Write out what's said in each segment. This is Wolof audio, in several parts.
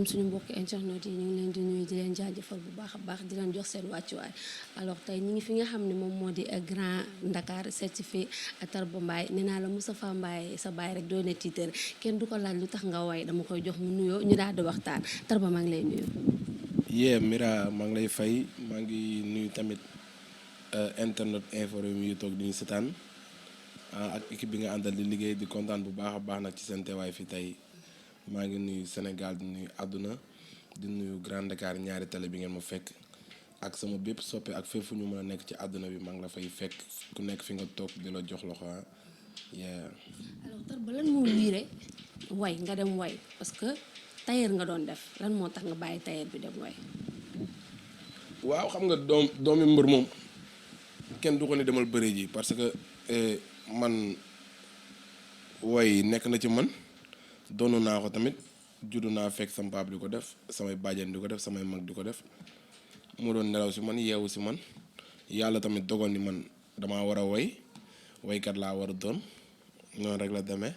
suñu mbokk internet yi ñu ngi leen di nuyu di leen jaajëfal bu baax a baax di leen jox seen wàccuwaay alors tey ñi ngi fi nga xam ne moom moo di Grand Dakar certifié Tarba Mbaye nee naa la Moustapha Mbaye sa baay rek doon na tiitar kenn du ko laaj lu tax nga way dama koy jox mu nuyoo ñu daal di waxtaan Tarba maa ngi lay nuyu. Mira maa ngi lay fay maa ngi nuyu tamit internet info Rewmi yu toog di ñu setaan ak équipe bi nga àndal di liggéey di kontaan bu baax a baax nag ci seen teewaay fi tey. maa ngi nuyu Sénégal di nuyu àdduna di nuyu Grand Dakar ñaari télé bi ngeen ma fekk ak sama bépp soppe ak fépp fu ñu mën a nekk ci àdduna bi maa ngi la fay fekk ku nekk fi nga toog di la jox loxo alors Tarba lan moo liire way nga dem way parce que tailleur nga doon def lan moo tax nga bàyyi tailleur bi dem way. waaw xam nga doomi mbër moom kenn du ko ne demal bëre ji parce que man way nekk na ci man. doonu naa ko tamit juddu naa fekk sama papa di ko def samay bàjjen di ko def samay mag di ko def mu doon nelaw si man yeewu si man yàlla tamit dogal ni man damaa war a waykat laa war a doon noonu rek la demee.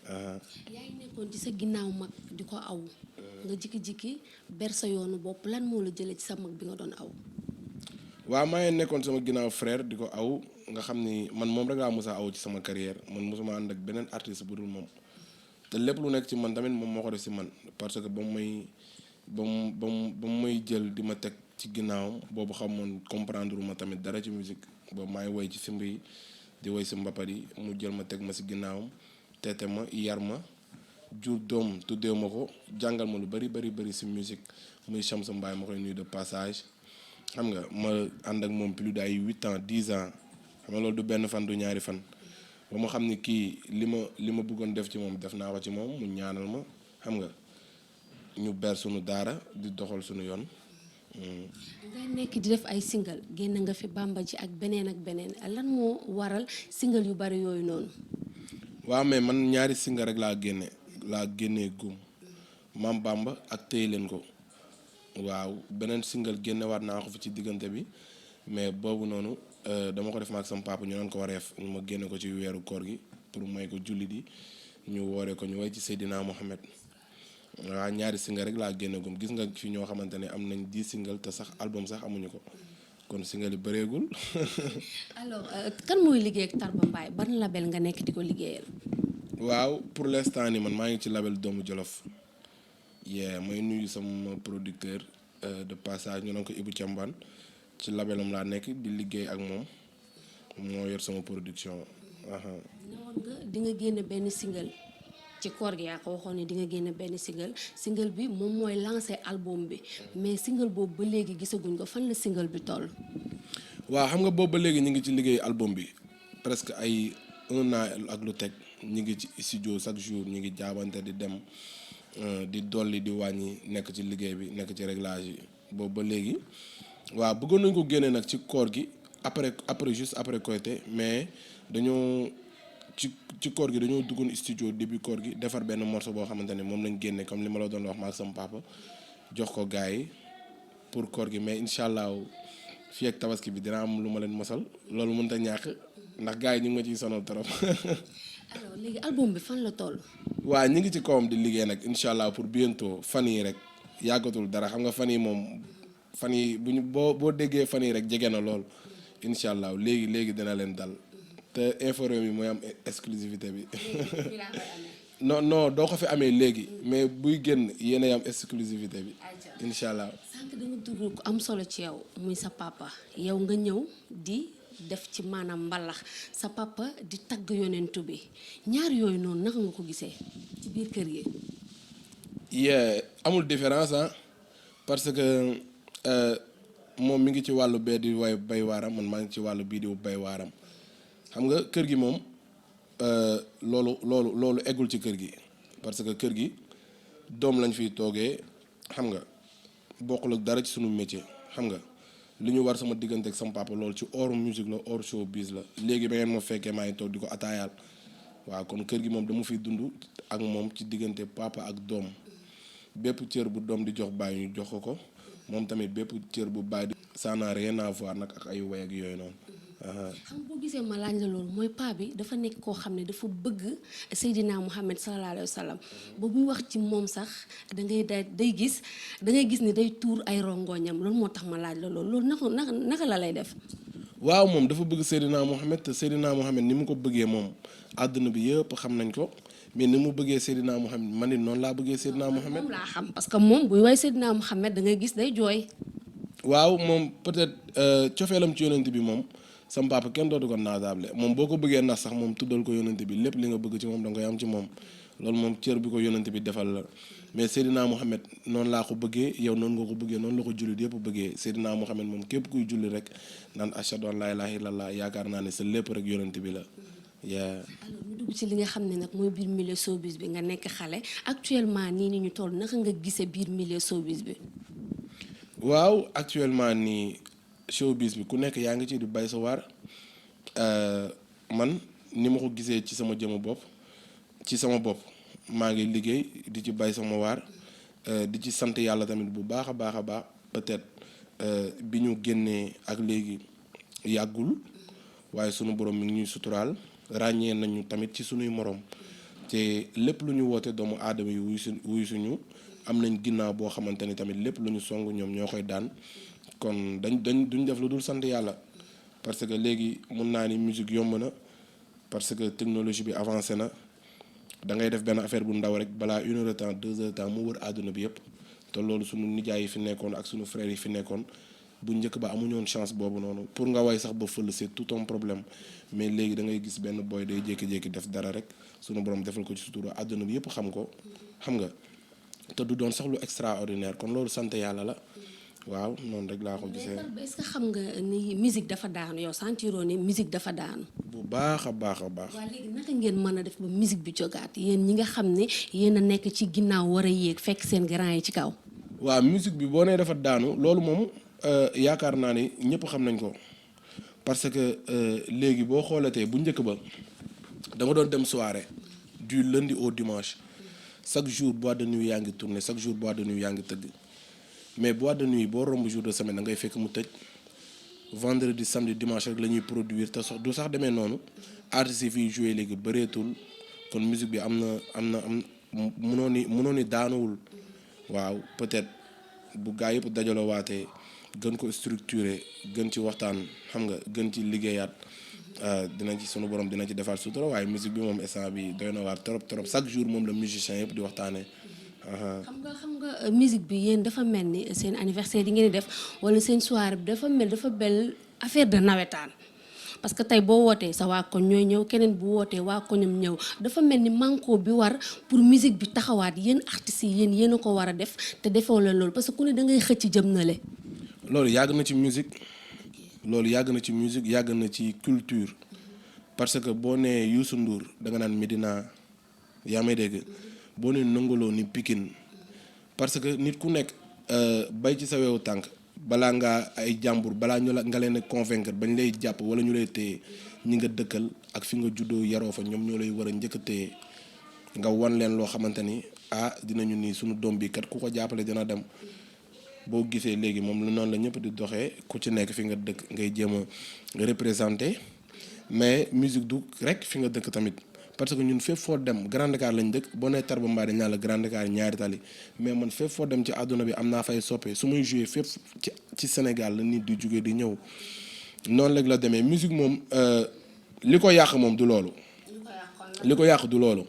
yaa ngi nekkoon ci sa ginnaaw mag di ko aw nga jikki-jikki ber sa yoonu bopp lan moo la jëlee ci sa mag bi nga doon aw. waaw maa ngi nekkoon sama ginnaaw frère di ko aw nga xam ni man moom rek laa mos a aw ci sama carrière man mosuma ànd ak beneen artiste bu dul moom. te lépp lu nekk ci man tamit moom moo ko def ci man parce que ba mu may jël di ma teg ci ginnaawam boobu xamoon comprendre ma tamit dara ci musique boobu maa ngi woy ci simb yi di woy ci mbapat yi mu jël ma teg ma ci ginnaawam teete ma yar ma jur doom tuddee ma ko jàngal ma lu bari ci musique muy Chamsa Mbaye ma koy nuyu de passage xam nga ma ànd ak moom plus d'ay 8 ans 10 ans xam nga loolu du benn fan du ñaari fan. ba ma xam ni kii li ma bëggoon def ci moom def naa ko ci moom mu ñaanal ma xam nga ñu ber suñu daara di doxal suñu yoon. nga nekk di def ay single génn nga fi Bamba ji ak beneen lan moo waral single yu bari yooyu noonu. waaw mais man ñaari single rek laa génnee gum Maam Bamba ak téye leen ko waaw beneen single génnewaat naa ko fi ci diggante bi mais boobu noonu. dama ko def ma ak sama papa ñu naan ko wareef ñu ma génne ko ci weeru koor gi pour may ko jullit yi ñu wooree ko ñu way ci Seydina Mohamed waaw ñaari single rek laa génne gum gis nga fi ñoo xamante ne am nañ 10 single te sax album sax amuñu ko kon single yi bëreegul. alors kan mooy liggéey ak Tarba Mbaye ban label nga nekk di ko liggéeyal. waaw pour l'instant ni man maa ngi ci label Doomu Jolof may nuyu sama producteur de passage ñu naan ko Ibou Thiambane ci labelam laa nekk di liggéey ak moom moo yor sama production. ñëwoon nga di nga génne benn single ci koor gi yaa ko waxoon ne di nga génne benn single bi moom mooy lancé album bi mais single boobu ba léegi gisaguñ ko fan la single bi toll. waaw xam nga boobu ba léegi ñu ngi ci liggéey album bi presque ay 1 an ak lu teg ñu ngi ci studio chaque jour ñu ngi jaabante di dem di dolli di wàññi nekk ci liggéey bi nekk ci réglage yi boobu ba léegi. waaw bëggoon nañu ko génne nag ci koor gi après juste après Korité mais dañoo ci koor gi dañoo duggoon studio début koor gi defar benn morceau boo xamante ne moom lañ génne comme li ma la doon wax ma ak sama papa jox ko gars yi pour koor gi mais incha allah fii ak tabaski bi dina am lu ma leen mosal loolu mënut a ñàkk ndax gars yi ñu ngi ma ciy sonal trop. alors léegi album bi fan la toll. waaw ñu ngi ci kawam di liggéey nag incha allah pour bientôt fan yi rek yàggatul dara xam nga fan yi moom. fan yi boo déggee fan yi rek jege na lool incha allah léegi dina leen dal te info Rewmi mooy am exclusivité bi non doo ko fi amee léegi mais buy génn yéen a am exclusivité bi incha allah. sànq da nga dugg ko am solo ci yow muy sa papa yow nga ñëw di def ci maanaam mbalax sa papa di tagg yonentu bi ñaar yooyu noonu naka nga ko gisee ci biir kër gi. amul différence parce que. moom mi ngi ci wàllu bee di way bay waaram man maa ngi ci wàllu bii di bay waaram xam nga kër gi moom loolu eggul ci kër gi parce que kër gi doom lañ fiy toogee xam nga bokkul ak dara ci sunu métier xam nga li ñu war sama diggante ak sama papa loolu ci hors musique la hors showbiz la léegi ba ngeen ma fekkee maa ngi toog di ko ataayaal waaw kon kër gi moom dama fiy dund ak moom ci diggante papa ak doom bépp cër bu doom di jox bàyyi ñu jox ko moom tamit bépp cër bu bàyyi ça n'a rien à voir nag ak ay way ak yooyu noonu xam nga boo gisee ma laaj la loolu mooy paa bi dafa nekk koo xam ne dafa bëgg Seydina Muhammad sallallahu alayhi wa sallam ba buy wax ci moom sax day gis ni day tuur ay rongoñam loolu moo tax ma laaj la loolu naka la lay def. waaw moom dafa bëgg Seydina Muhammad te Seydina Muhammad ni mu ko bëggee moom àdduna bi yëpp xam nañ ko mais ni mu bëggee Seydina Muhammad man it noonu laa bëggee Seydina Muhammad. moom laa xam parce que moom buy way Seydina Muhammad da ngay gis day jooy. waaw moom peut-être cofeelam ci yonent bi moom sam papa kenn dootu ko naataable moom boo ko bëggee nax sax moom tuddal ko yonent bi lépp li nga bëgg ci moom da nga koy am ci moom loolu moom cër bi ko yonent bi defal la mais Seydina Muhammad noonu laa ko bëggee yow noonu nga ko bëggee noonu la ko jullit yëpp bëggee Seydina Muhammad moom képp kuy julli rek naan ashhadu an laa ilaaha illallah yaakaar naa ne sa lépp rek yonent bi la. alors ñu dugg ci li nga xam ne nag mooy biir milieu showbiz bi nga nekk xale actuellement nii ni ñu toll naka nga gisee biir milieu showbiz bi. waaw actuellement nii showbiz bi ku nekk yaa ngi ci di bay sa waar man ni ma ko gisee ci sama bopp maa ngi liggéey di ci bay sama waar di ci sant yàlla tamit bu baax a baax peut-être bi ñu génnee ak léegi yàggul waaye sunu borom mi ngi ñuy suturaal ràññee nañu tamit ci sunuy morom te lépp lu ñu woote doomu aadama yi wuyu suñu am nañ ginnaaw boo xamante ni tamit lépp lu ñu song ñoom ñoo koy daan kon duñ def lu dul sant yàlla parce que léegi mun naa ni musique yomb na parce que technologie bi avancé na da ngay def benn affaire bu ndaw rek balaa 1 heure de temps 2 heures de temps mu wër àdduna bi yëpp te loolu sunu nijaay yi fi nekkoon ak sunu frères yi fi nekkoon bu njëkk ba amuñu woon chance boobu noonu pour nga way sax ba fël c'est tout un problème mais léegi da ngay gis benn boy day jékki-jékki def dara rek sunu borom defal ko ci sutura àdduna bi yëpp xam ko xam nga te du doon sax lu extraordinaire kon loolu sant yàlla la waaw noonu rek laa ko gisee. est-ce que xam nga ni musique dafa daanu yow sentiroo ni musique dafa daanu. bu baax a baax. waaw léegi naka ngeen mën a def ba musique bi jógaat yéen ñi nga xam ne yéen a nekk ci ginnaaw war a yéeg fekk seen grand yi ci kaw. waaw musique bi boo nee dafa daanu loolu moom yaakaar naa ni ñëpp xam nañ ko parce que léegi boo xoolatee bu njëkk ba dama doon dem soirée du lundi au dimanche chaque jour boîte de nuit yaa ngi tourné chaque jour boîte de nuit yaa ngi tëgg mais boîte de nuit boo romb jour de semaine da ngay fekk mu tëj vendredi samedi dimanche rek la ñuy produire te du sax demee noonu artistes yi fiy joué léegi bëreetul kon musique bi am na mënoo ni daanuwul waaw peut-être bu gaa yëpp dajaloo waatee gën ko structuré gën ci waxtaan xam nga gën ci liggéeyaat dinañ ci sunu borom dina ci defaat sutura waaye musique bi moom instant bi doy na waar trop chaque jour moom la musicien yëpp di waxtaanee. xam nga musique bi yéen dafa mel ni seen anniversaire yi ngeen di def wala seen soirée bi dafa bel affaire de nawetaan parce que tey boo wootee sa waa koñ ñooy ñëw keneen bu wootee waa koñam ñëw dafa mel ni manko bi war pour musique bi taxawaat yéen artistes yi yéen a ko war a def te defoo leen loolu parce que ku ne da ngay xëcc jëm na le. loolu yàgg na ci musique yàgg na ci culture parce que boo nee Youssou Ndour da nga naan Medina yaa may dégg boo nee nangaloo ni Pikine parce que nit ku nekk bay ci sa wewu tànk balaa ngaa ay jàmbur balaa nga leen a convaincre bañ lay jàpp wala ñu lay téye ñi nga dëkkal ak fi nga juddoo yaroo fa ñoom ñoo lay war a njëkk a téye nga wan leen loo xamante ni dinañu nii sunu doom bi kat ku ko jàppale dina dem. boo gisee léegi moom noonu la ñëpp di doxee ku ci nekk fi nga dëkk ngay jéem a représenté mais musique du rek fi nga dëkk tamit parce que ñun fépp foo dem Grand Dakar lañ dëkk boo nee Tarba Mbaye dañ naan la Grand Dakar ñaari tali mais man fépp foo dem ci àdduna bi am naa fay soppe su may joué fépp ci Sénégal la nit di jóge di ñëw noonu rek la demee musique moom li ko yàq moom du loolu. li ko yàq du loolu.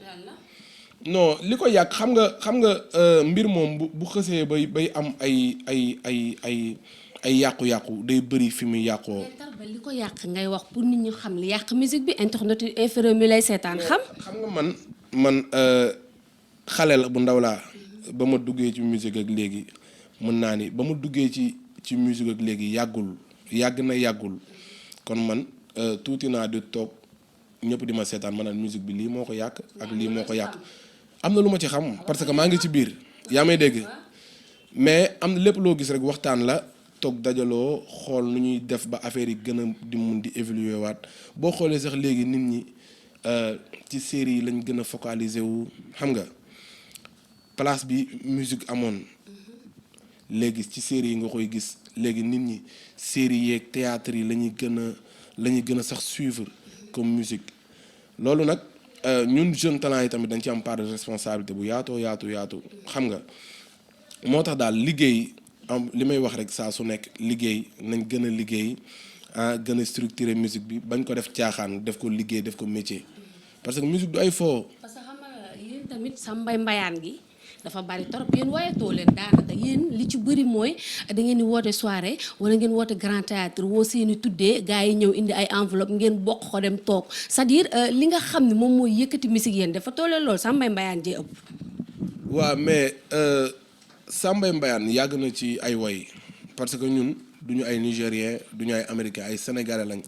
non li ko yàq xam nga mbir moom bu xësee bay am ay yàqu-yàqu day bëri fi muy yàqoo. Tarba li ko yàq ngay wax pour nit ñi xam li yàq musique bi internet infirmier mi lay seetaan xam nga man xale la bu ndaw laa ba ma duggee ci musique ak léegi mën naa ni ba ma duggee ci musique ak léegi yàggul kon man tuuti naa di toog ñëpp di ma seetaan ma naan musique bi lii moo ko yàq ak lii moo ko yàq. am na lu ma ci xam parce que maa ngi ci biir yaa may dégg mais am lépp loo gis rek waxtaan la toog dajaloo xool nu ñuy def ba affaire yi gën a di mun di évoluer waat boo xoolee sax léegi nit ñi ci série yi lañ gën a focaliser wu xam nga place bi musique amoon léegi ci série yi nga koy gis léegi nit ñi série yeeg théâtre yi la ñuy gën a la ñuy gën a sax suivre comme musique loolu nag ñun jeune talent yi tamit dañ ci am part de responsabilité bu yaatoo yaatu xam nga moo tax daal liggéey am li may wax rek saa su nekk liggéey nañ gën a liggéey gën a structurer musique bi bañ ko def caaxaan def ko liggéey def ko métier parce que musique du ay foo. parce que xam nga yéen tamit sa mbayaan gi dafa bari trop yéen woyatoo leen daanaka yéen li ci bëri mooy da ngeen di woote soirée wala ngeen woote grand théâtre woo seeni tuddee gars yi ñëw indi ay enveloppe ngeen bokk ko dem toog c'est-à-dire li nga xam ne moom mooy yëkkati musique yéen dafa tollee lool sa mbayaan jee ëpp. waaw mais Sambay Mbayaan yàgg na ci ay woy parce que ñun duñu ay nigérien duñu ay américain ay sénégalais lañ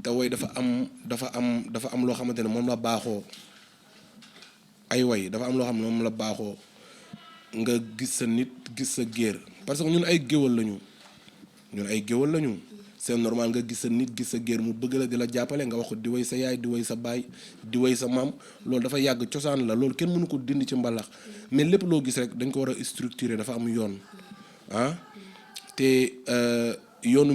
te woy dafa am loo xamante ne moom la baaxoo ay woy dafa am loo xam ne moom la baaxoo nga gis sa nit gis sa géer parce que ñun ay géwal lañu c'est normal nga gis sa nit gis sa géer mu bëgg la di la jàppale nga wax ko di woy sa yaay di woy sa baay di woy sa maam loolu dafa yàgg cosaan la loolu kenn mënu ko dindi ci mbalax mais lépp loo gis rek dañ ko war a structurer dafa am yoon te yoonu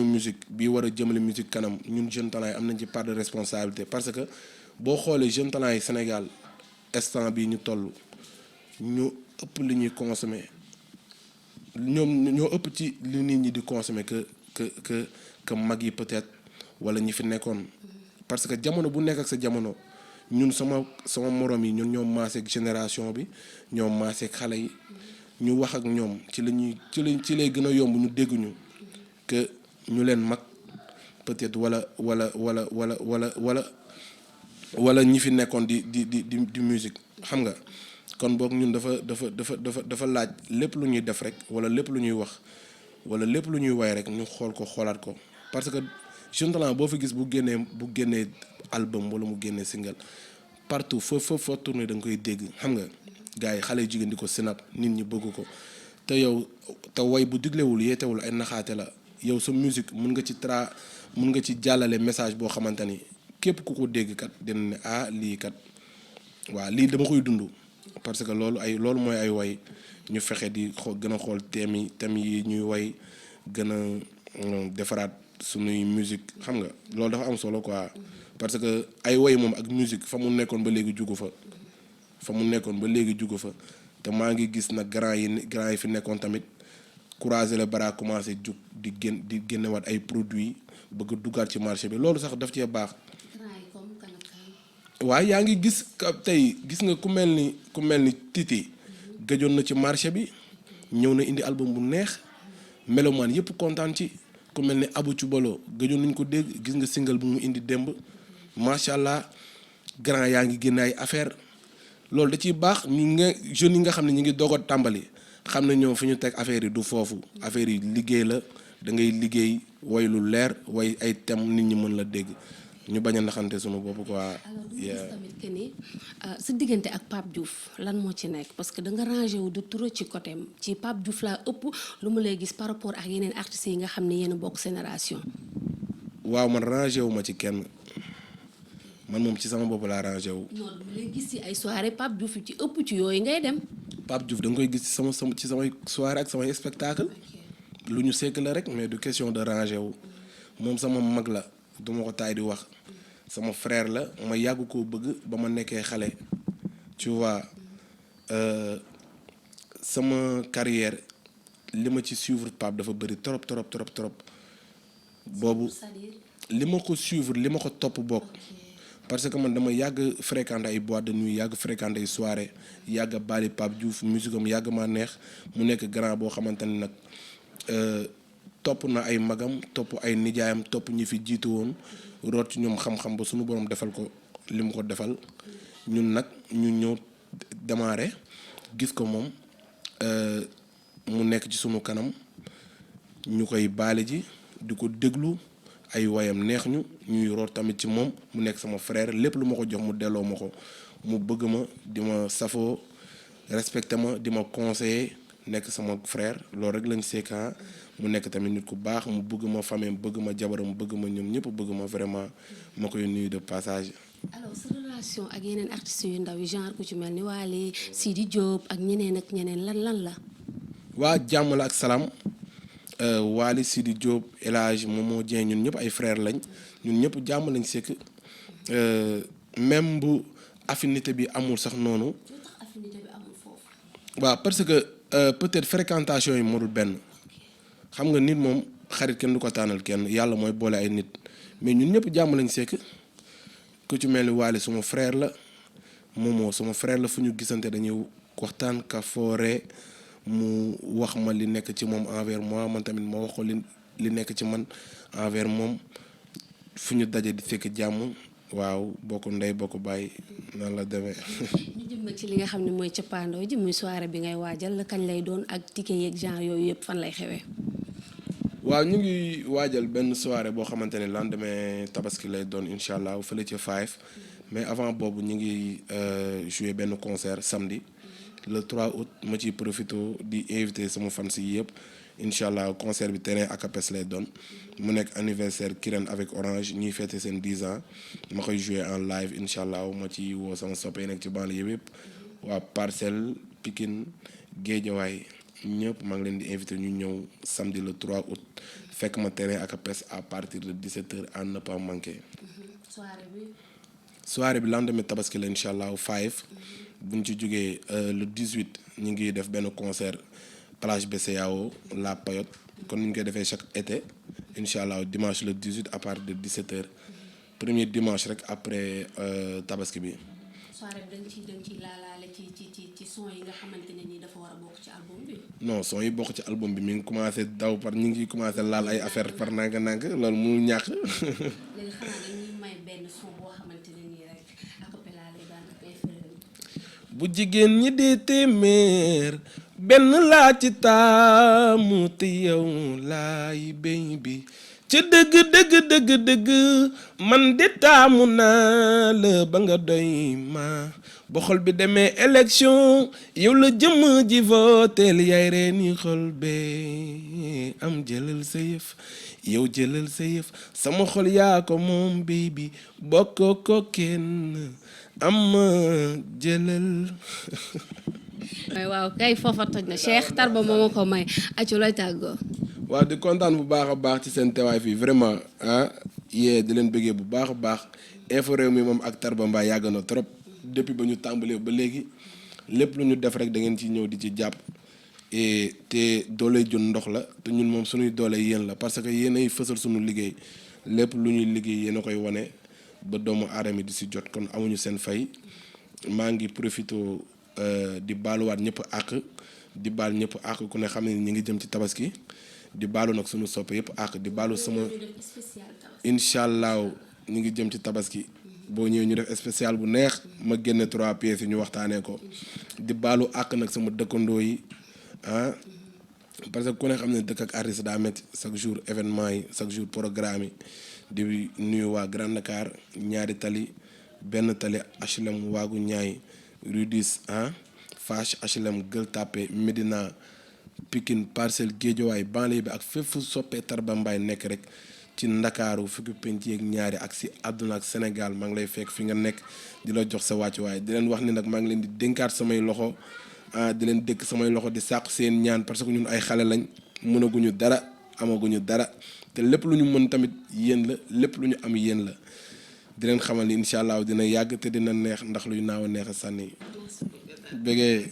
musique bi war a jëmale musique kanam ñun jeune talent yi am nañ ci part de responsabilité parce que boo xoolee jeune talent yi Sénégal instant bii ñu toll ñu ëpp li ñuy consommer ñoom ñoo ëpp ci li nit ñi di consommer que mag yi peut-être wala ñi fi nekkoon parce que jamono bu nekk ak sa jamono ñun sama morom yi ñun ñoo maaseeg génération bi ñoo maaseeg xale yi ñu wax ak ñoom ci lay gën a yomb ñu dégguñu que ñu leen mag peut-être wala ñi fi nekkoon di musique xam nga kon boog ñun dafa laaj lépp lu ñuy def rek wala lépp lu ñuy wax wala lépp lu ñuy way rek ñu xoolaat ko parce que jeune talent boo fi gis bu génnee album wala mu génnee single partout foo tourné da nga koy dégg xam nga gars yi xale yu jigéen di ko sinap nit ñi bëgg ko te yow te way bu diglewul yeetewul ay naxaate la yow sa musique mun nga ci jàllale message boo xamante ni képp ku ko dégg kat dina ne lii kat waaw lii dama koy dund parce que loolu mooy ay way ñu fexe di gën a xool thème yi ñuy way gën a defaraat suñuy musique xam nga loolu dafa am solo quoi parce que ay way moom ak musique fa mu nekkoon ba léegi jugu fa te maa ngi gis nag grand yi fi nekkoon tamit croiser les bras commencé jug di génnewaat ay produits bëgg a duggaat ci marché bi loolu sax daf cee baax. waaye yaa ngi gis tey gis nga ku mel ni Titi gëjoon na ci marché bi ñëw na indi album bu neex melomaan yëpp kontaan ci ku mel ni Abou Cubalo gëjoon nañ ko dégg gis nga single bu mu indi démb macha allah grand yaa ngi génne ay affaire loolu da ciy baax jeunes yi nga xam ne ñu ngi doog a tàmbali xam ne ñoom fi ñu teg affaire yi du foofu affaire yi liggéey la da ngay liggéey way lu leer way ay thème nit ñi mën la dégg ñu bañ a naxante sunu bopp quoi. alors gis tamit que ni sa diggante ak Pape Diouf lan moo ci nekk parce que da nga rangé wu de trop ci côté ci Pape Diouf laa ëpp lu mu lay gis par rapport ak yeneen artistes yi nga xam ne yéen a bokk génération. waaw man rangé wu ma ci kenn man moom ci sama bopp laa rangé wu. non dama lay gis ci ay soirée Pape Diouf ci ëpp ci yooyu ngay dem. Pape Diouf da nga koy gis ci samay soirée ak samay spectacle lu ñu sekk la rek mais du question de rangé wu moom sama mag la. duma ko taay di wax sama frère la ma yàgg koo bëgg ba ma nekkee xale tu vois sama carrière li ma ci suivre Pape dafa bëri trop boobu li ma ko suivre li ma ko topp bokk parce que man dama yàgg fréquenter ay boîte de nuit yàgg fréquenter ay soirée yàgg bali Pape Diouf musique am yàgg maa neex mu nekk grand boo xamante ni nag topp na ay magam topp ay nijaayam topp ñi fi jiitu woon root ci ñoom xam-xam ba suñu borom defal ko li mu ko defal ñun nag ñu ñëw démarré gis ko moom mu nekk ci sunu kanam ñu koy baale ji di ko déglu ay wayam neex ñuy root tamit ci moom mu nekk sama frère lépp lu ma ko jox mu delloo ma ko mu bëgg ma di ma safoo respecté ma di ma conseiller nekk sama frère loolu rek lañ seeka mu nekk tamit nit ku baax mu bëgg ma famille bëgg ma jabaram bëgg ma ñoom ñëpp bëgg ma vraiment ma koy nuyu de passage. alors sa relation ak yeneen artistes yu ndaw yi genre ku ci mel ni Wally Sidi Diop ak ñeneen lan la. waa jàmm la ak salaam Waly Sidi Diop El Hadj Momo Dieng ñun ñëpp ay frère lañ ñun ñëpp jàmm lañ sekk même bu affinité bi amul sax noonu. waaw parce que peut-être fréquentation yi modul benn xam nga nit moom xarit kenn du ko tànnal kenn yàlla mooy boole ay nit mais ñun ñëpp jàmm lañ sekk ku ci mel ni Waly suma frère la Momo suma frère la fu ñu gisante dañuy waxtaan ka foore mu wax ma li nekk ci moom envers moi man tamit ma wax ko li nekk ci man envers moom fu ñu daje di fekk jàmm waaw bokk ndey bokk bàyyi nan la demee. ñu jëm nag ci li nga xam ne mooy cappaandoo ji muy soirée bi ngay waajal kañ lay doon ak ticket yeeg genre yooyu yëpp fan lay xewee. waaw ñu ngi waajal benn soirée boo xamante ne lendemain tabaski lay doon incha allah fële ci 5 mais avant boobu ñu ngi jouer benn concert samedi. le 3 août ma ciy profité di invité sama fans yi yëpp incha allah concert bi terrain Akapes lay doon mu nekk anniversaire Kirène avec Orange ñuy fêté seen 10 ans ma koy joué en live incha allah ma ci woo sama soppe nekk ci banlieue yëpp waa Parcelles Pikine Guédiawaye ñëpp maa ngi leen di invité ñu ñëw samedi le 3 août fekk ma terrain Akapes à partir de 17h à ne pas manquer. soirée bi lendemain tabaski la incha allah 5. buñ ci jógee le 18 ñu ngi def benn concert plage BCEAO La Payotte kon ni ñu koy defee chaque été incha allah dimanche le 18 à partir de 17h premier dimanche rek après tabaski bi. soirée bi dañ ciy laalaale ci son yi nga xamante ne nii dafa war a bokk ci album bi. non son yi bokk ci album bi mi ngi commencé daw par ñu ngi commencé laal ay affaire par nànk-nànk loolu mënul ñàkk. léegi xanaa dañuy may benn son boo xamante ne nii rek acapella lay daan ak ay bu jigéen ñi dee téeméer benn laa ci taamu te yow laay béy bi ca dëgg man de taamu naa la ba nga doy ma ba xol bi demee élection yow la jëm ji votel yaay reeni xol be am jëlal sa yëf yow jëlal sa yëf sama xol yaa ko moom béy bi bokk ko kenn am jëlal. waaw kay foofa toj na Cheikh Tarba moo ma ko may acu looy tàggoo. waaw di kontaan bu baax a baax ci seen teewaay fii vraiment di leen bëggee bu baax a baax Infos Rewmi moom ak Tarba Mbaye yàgg na trop depuis ba ñu tàmbalee ba léegi lépp lu ñu def rek da ngeen ci ñëw di ci jàpp te doole jun ndox la te ñun moom suñuy doole yéen la parce que yéen ay fësal suñu liggéey lépp lu ñuy liggéey yéen a koy wane ba doomu aadama di si jot kon amuñu seen fay maa ngi profité di baaluwaat ñëpp àq di baal ñëpp àq ku ne xam ne ñi ngi jëm ci tabaski di baalu nag suñu soppe yëpp àq di baalu sama incha allah ñu ngi jëm ci tabaski boo ñëwee ñu def spécial bu neex ma génne 3 pièces yi ñu waxtaanee ko di baalu àq nag sama dëkkandoo yi parce que ku ne xam ne dëkk ak artiste daa métti chaque jour événement yi chaque jour programme yi di nuyu waa Grand Dakar ñaari tali benn tali HLM waagu ñaay rue 10 Fache HLM Gueule Tapée Médina Pikine Parcelles Guédiawaye banlieue bi ak fépp fu soppee Tarba Mbaye nekk rek ci Ndakaaru fukki penc yeeg ñaari ak si àdduna ak Sénégal maa ngi lay fekk fi nga nekk di la jox sa wàccuwaay di leen wax ni nag maa ngi leen di dénkaat samay loxo di leen dëkk samay loxo di sàq seen ñaan parce que ñun ay xale lañ mënaguñu dara amaguñu dara te lépp lu ñu mën tamit yéen la lépp lu ñu am yéen la di leen xamal ni incha allah dina yàgg te dina neex ndax luy naaw a neex a sànni bëggee